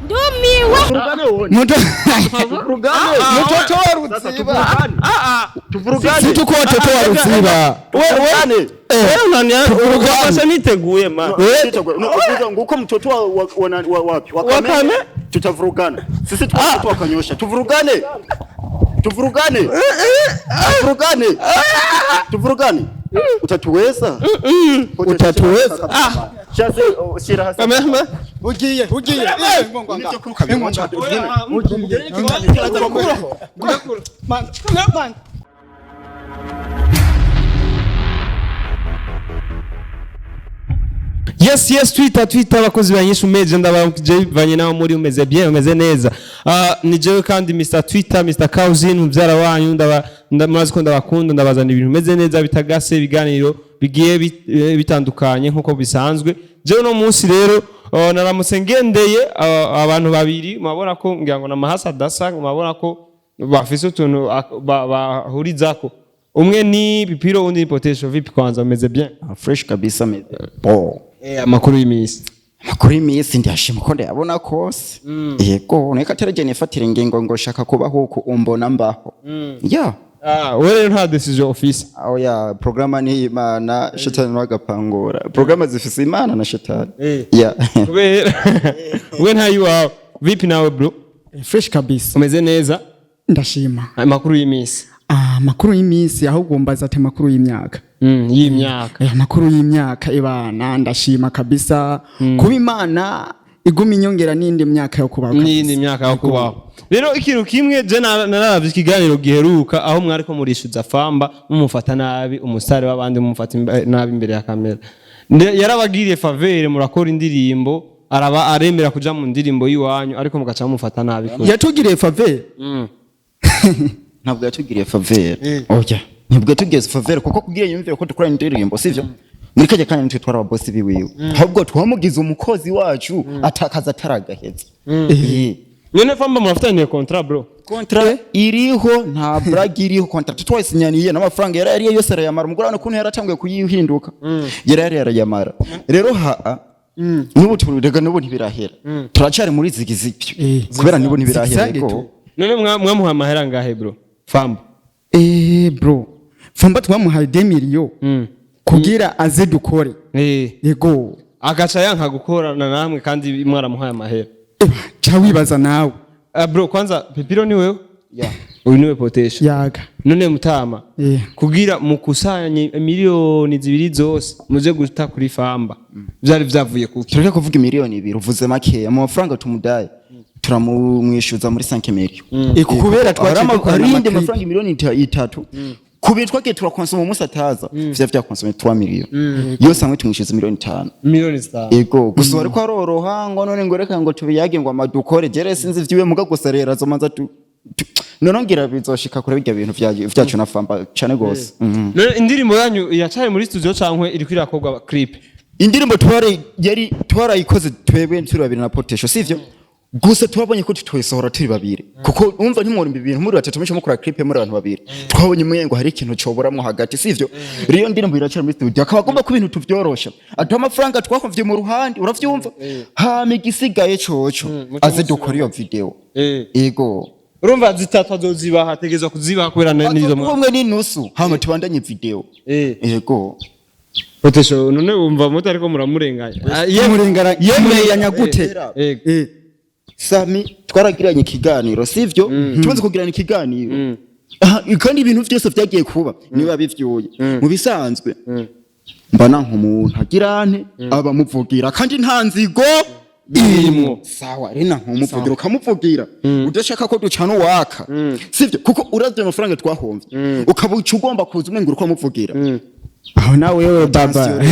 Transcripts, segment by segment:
ndumiwe mtoto wa Rutsiba tuvurugane tuko watoto wa Rutsiba wewe unaniambia niteguye man nguko mtoto wa wapi wakame tutavurugana sisi tuko wakanyosha tuvurugane utatuweza Chaze shira hasa mama ugiye Yes Twitter abakozi banyishu meje ndabanje banye nawo muri umeze bien umeze neza ni jewe kandi Mr Twitter Mr Cousin mubyara wanyu ndamaze ko ndabakunda ndabazana ibintu umeze neza bitagase biganiro bigiye bitandukanye nkuko bisanzwe jewe no munsi rero naramutse ngendeye abantu babiri mabona ko ngira ngo namahasa dasa mabona ko bafise utuntu bahurizako umwe ni Pipiro undi ni Potesho vipi kwanza umeze bien fresh kabisa meze bo amakuru y'imisi ndashima ko ndabona kose yego neka teraje nifatira ingingo ngo shaka kubaho uko umbona mbaho wewe nta decision office ya programa ni imana shetani wagapangura programa zifise imana na shetani kubera we nta yuwa vipi nawe bro fresh kabisa umeze neza ndashima amakuru y'imisi makuru y'imisi ahubwo mbaza ate makuru y'imyaka makuru y'imyaka ibana ndashima kabisa kuba imana iguma inyongera n'indi myaka yo kubaho rero ikintu kimwe je naravye ikiganiro giheruka aho mwari ko murishuza famba mumufata nabi umusare w'abandi mumufata nabi imbere ya kamera yarabagiriye faveur murakora indirimbo araba aremera kuja mu ndirimbo yiwanyu ariko mugaca mumufata nabi yatugiriye faveur ntabwo yatugiriye faveur ntabwo yatugiriye faveur kuko kugira yumvire ko dukora indirimbo sivyo muri kaje kandi nitwe twara boss biwiwe ahubwo twamugize umukozi wacu atakaza taragaheza none famba murafataniye contrat bro contrat iriho nta brag iriho contrat twasinyaniye n'amafaranga yari yose arayamara umugurano kuntu yaratangiye kuyihinduka yari arayamara rero nubu turega nubu ntibirahera turacari muri zigizibyo kubera nubu ntibirahera ko none mwamuha amahera ngahe bro famba bro famba twamuhaye 2 million kugira aze dukore yego agaca yanka gukorana namwe kandi mwaramuhaye amahera cha wibaza nawe bro kwanza Pipiro ni wewe uyu niwe Potesho yaga none mutama kugira mukusanye miliyoni 2 zose muze guta kuri famba byari byavuye kuki tureke kuvuga miliyoni 2 uvuze make amafaranga tumudaye turamumwishuza muri 5 million kubera twacarinde amafaranga miliyoni 3 kubitwa ke turakonsoma umunsi ataza vya konsoma 3 million yose hamwe tumwishiza miliyoni 5 yego gusa ariko aroroha ngo none ngo reka ngo tubiyage ngo amadukore jere sinzi vyiwe muga gusarera zo manza nonongira bizoshika kure bijya bintu vyacu na famba cyane gose none indirimbo yanyu yacaye muri studio cankwe iri kwirakorwa clip indirimbo twarayikoze twebwe turi babiri na Potesho sivyo gusa twabonye ko tutoyisohora turi babiri kuko umva ntimworimba ibintu muri batatu misho mukora clip muri abantu babiri twabonye mwengo hari ikintu coboramwe hagati sivyo riyo ndirimbo iracira muri studio akabagomba ku bintu tuvyorosha ata amafaranga twakomvye mu ruhande uravyumva migisigaye coco aze dukora iyo video yego urumva zitatu azoziba hategezwa kuziba kubera n'izo umwe ni nusu hama tubandanye video yego Potesho none umva muto ariko muramurenganya yemeye gute Sami twaragiranye ikiganiro sivyo tumaze kugirana ikiganiro kandi ibintu byose vyagiye kuba niba bivyuye mu bisanzwe mbana nk'umuntu agirane aba muvugira kandi nta nzigo irimo sawa rena nk'umuvugira ukamuvugira udashaka ko ducana waka sivyo kuko uravye amafaranga twahomvye ukabuca ugomba kuza umwe nguru ko muvugira aho nawe wewe baba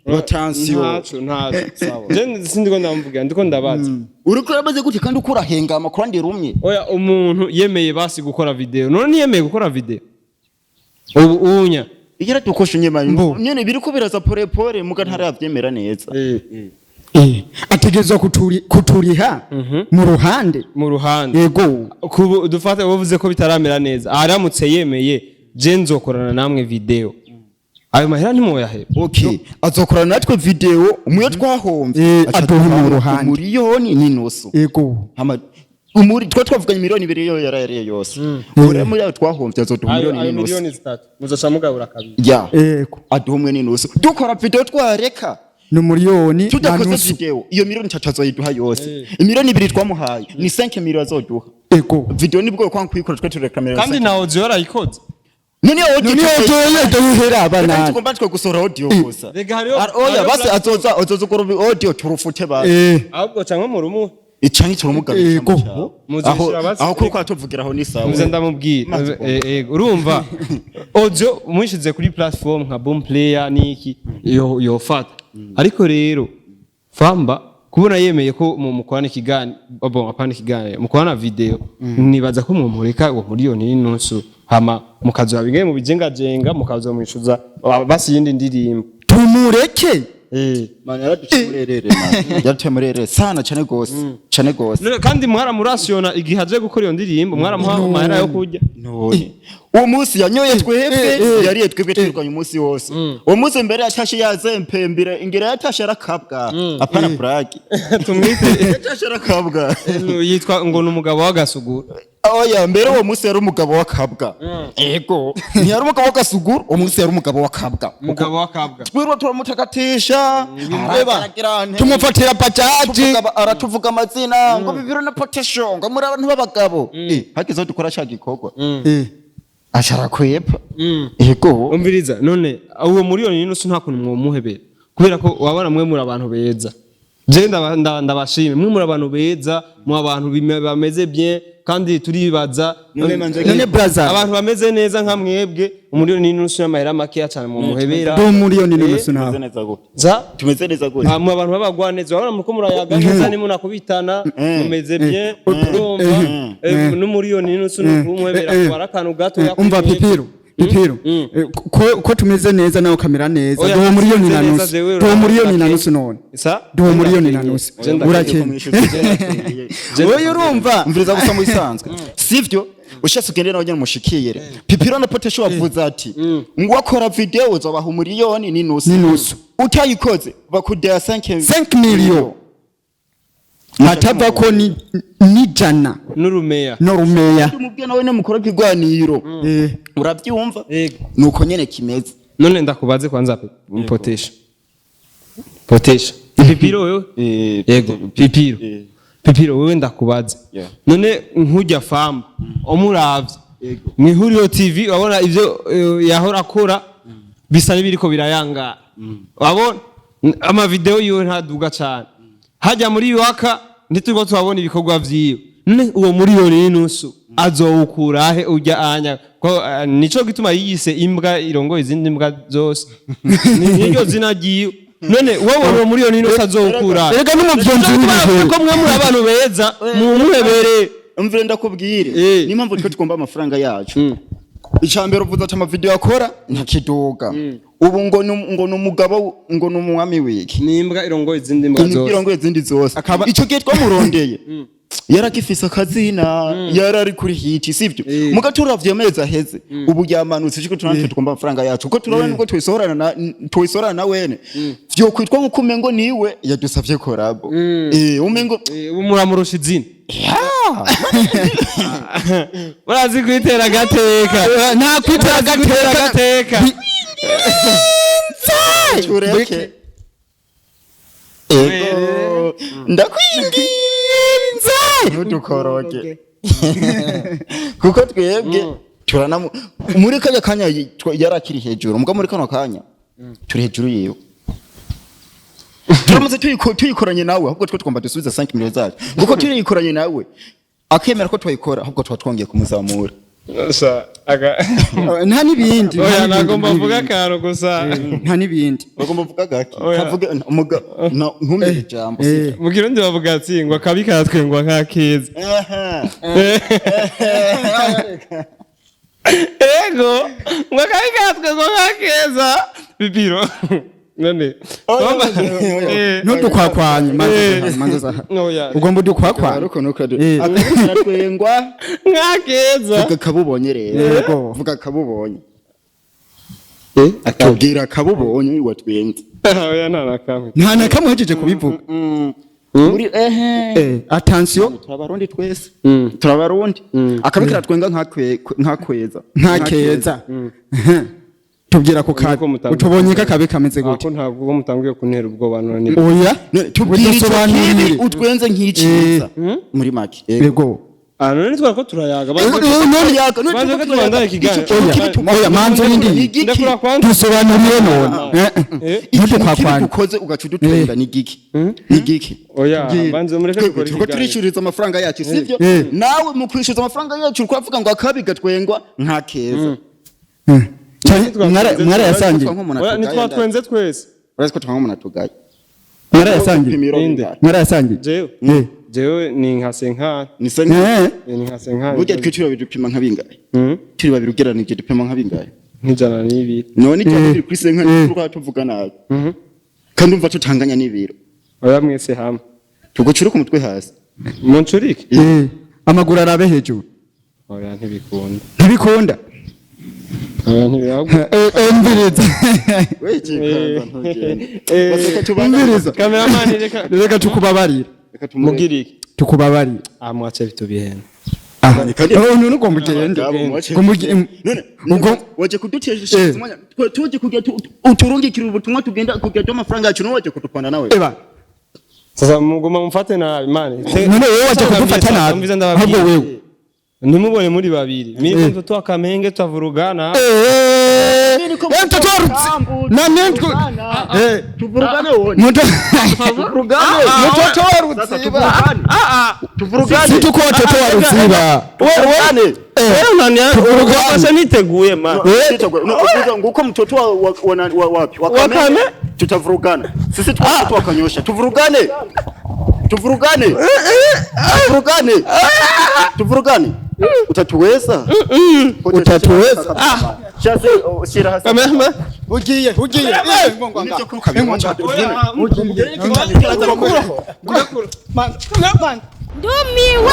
Rotansiyo ntacu sawa je sindiko ndamvugira ndiko ndabaza uriko urabaze gute kandi ukura hengama kurandi rumye oya umuntu yemeye basi gukora video none yemeye gukora video unya igera tukoshe nyene biriko biraza pore muga ntara yavyemera neza ategezwa kuturiha mu ruhande yego dufate bavuze ko bitaramera neza aramutse yemeye je nzokorana namwe video ayo mahera ntimwoyaheba. Okay, azokora natwe video umuyo twahomvye aduha mu ruhande miliyoni n'inusu. Yego. Umuri twavuganye miliyoni 2 yo yarariye yose. Ure muri ayo twahomvye azoduha miliyoni n'inusu. Miliyoni 3 muzoca mugabura kabiri. Ya. Yego. Aduha umwe n'inusu. Dukora video twareka no miliyoni tudakoze video iyo miliyoni 3 azoyiduha yose. Imiliyoni 2 twamuhaye ni 5 miliyoni azoduha. Yego. Video nibwo kwa kwikora twe turekamera. Kandi nawo ziyora ikoze. None audio duhera abana. Tugomba twe gusora audio gusa. Rega hariyo. Oya basi azoza gukora audio turufute basi. Ahubwo canke mu rumu. Icyangi turumugabisha mu cyaro. Aho kuko atuvugiraho ni sawa. Muze ndamubwira. Urumva audio mwishize kuri platform nka Boom Player niki yo fata. Ariko rero Famba kubona yemeye ko mukorana ikigani apana ikigani mukorana video nibaza ko mumureka uwo miliyoni n'inusu hama mukazo babingaye mu bijengajenga mukazo mwishuza basi yindi ndirimbo tumureke mana yaraducumurerere yatemurere sana cyane gose cyane gose kandi mwara murasiona igihe aje gukora iyo ndirimbo mwara muha mahera yo kurya none uwo munsi yanyoye twebwe yariye twebwe twirwanya umunsi wose uwo munsi mbere yatashe yazempembire ingere yatashe arakabwa apana plagi tumwite yatashe arakabwa yitwa ngo numugabo wagasugura oya mbere uwo munsi yari umugabo wakabwa yego ntiyari umugabo wagasugura uwo munsi yari umugabo wakabwa umugabo wakabwa twirwa turamutakatisha tumufatira pajaji aratuvuga amazina ngo bibiro na potesho ngo muri abantu b'abagabo hakizo dukora cya gikorwa ashara kwepa yego umviriza none uwo miliyoni n'inusu nta kuntu mwomuhebera kubera ko wabona mwe muri abantu beza je ndabashime mwe muri abantu beza mu abantu bameze bien kandi turibaza none brother abantu bameze neza nka mwebwe umiliyoni n'inusu y'amahera make cyane mu muhebera do miliyoni n'inusu nawe tumeze neza gute mu abantu babagwaneza wabona muko murayaga neza ni munakubitana mumeze bien urumva n'umiliyoni n'inusu n'umuhebera kwa rakanu gato umva pipiro ko tumeze neza nawe kamera neza do miliyoni n'inusu do miliyoni n'inusu none do miliyoni n'inusu urakene oyo urumva mviriza gusa mu isanzwe sivyo ushaka ugende nawe nyine mushikiyere pipiro na potesho wavuze ati ngo akora video uzobaha miliyoni n'inusu utayikoze bakudea 5 million atava ko ni jana n'urumeya umubwiye nawe nemukora kigwaniro urabyumva nuko nyene kimeze none ndakubaze kwanza potesha pipiro wewe yego pipiro wewe ndakubaze none nkujya Famba umuravye mwihuriro TV wabona ivyo yahora akora bisa nibiriko birayanga wabona ama video yiwe ntaduga cyane hajya muri waka ntitugwa twabona ibikorwa vyiwe none uwo miliyoni n'inusu azowukurahe ujya anya ko nico gituma yiyise imbwa irongo izindi mbwa zose niryo zinagiye none wowe uwo miliyoni n'inusu azowukura rega n'umuvyonzi ko mwe muri abantu beza mu muhebere umvire ndakubwire ni mpamvu twe tugomba amafaranga yacu icambere uvuze ati ama video akora ntakiduga ubu ngo numugabo ngo numwami wiki nimbwa irongo izindi mbwa zose irongo izindi zose ico gihe twamurondeye yarakifisa kazina yarari kuri hiti sivyo mugaturavye amezi aheze ubu yamanutse cyo tunatwe tugomba amafaranga yacu uko turabona uko twisorana na wene vyo kwitwa nko kumengo niwe yadusavye korabo umengo umuramurusha izina urazi kwitera gateka nta kwitera gateka tureke ego ndakwinginze ntudukoroge kuko twebwe turana muri kanya kanya yarakiri hejuru mbwa muri kano kanya turi hejuru yiwe turamaze tuyikoranye nawe ahubwo twe twomba dusubiza 5 miliyoni zacu kuko tuyikoranye nawe akemera ko twayikora ahubwo twatwongeye kumuzamura nta nibindi oya nagomba vuga karo gusa nta nibindi bagomba vuga gaki kavuga ntumire jambo mu kirundi bavuga ati ngo akabi karatwengwa nk'akeza ego ngo akabi karatwengwa nk'akeza bibiro none ntudukwakwanye manza ugomba udukwakwanye ariko akaratwengwa nk'akeza vuga kabubonye rero vuga kabubonye tubwira kabubonye watwenze oya nanakamwe nta nakamwe hejeje kubivuga muri attention turabarundi twese turabarundi akabikira twenga nkakweza nkakeza tubwira ko utubonye kakabe kameze gute ako ntabwo mutangiye kuntera ubwoba none oya tubwira utwenze nk'iciza muri make yego none twako turayaga none ko tubandaye kiganiro oya manzo yindi ndakura kwanza dusobanuriye none icyo kwakwanda ukoze ugacu dutwenga ni giki oya banze mureke gukora ikiganiro turishuriza amafaranga yacu sivyo nawe mu kwishyuza amafaranga yacu kwavuga ngo akabi gatwengwa nka keza mwara yasangiye nitwatwenze twese urazi ko twanga umuntu atugaye mwara yasangiye jewe ni nka senkani ni nka senkani burya twiciro bidupima nka bingahe turi babiri ugeranije dupima nka bingahe nk'ijana n'ibiri none icyo turi kuri senkani turwa tuvuga nabi kandi umva tutanganya n'ibiro oya mwese hamwe tugucura ku mutwe hasi muncurike amaguru arabe hejuru oya ntibikunda Cameraman reka tukubabarira mugiriki tukubabarira amwache vitu bihena none ugomba ugende ubwo waje kudutesha umwanya tuje kujya uturungikira ubutumwa tugenda kujya amafaranga yacu no waje kutupanda nawe sasa mugoma mfate nabi mane none wewe waje kudufata nabi ahubwo wewe nimubone muri babiri mimi mtoto akamenge tavurugana mtoto na nento tuvurugane wone mtoto tuvurugane situko watoto wa ruziba wewe nani ukapasha niteguye ma unakuza nguko mtoto wa wapi wakame tutavurugana sisi tukatoto wakanyosha tuvurugane utatuweza chase shira hasa ugiye Ndumiwe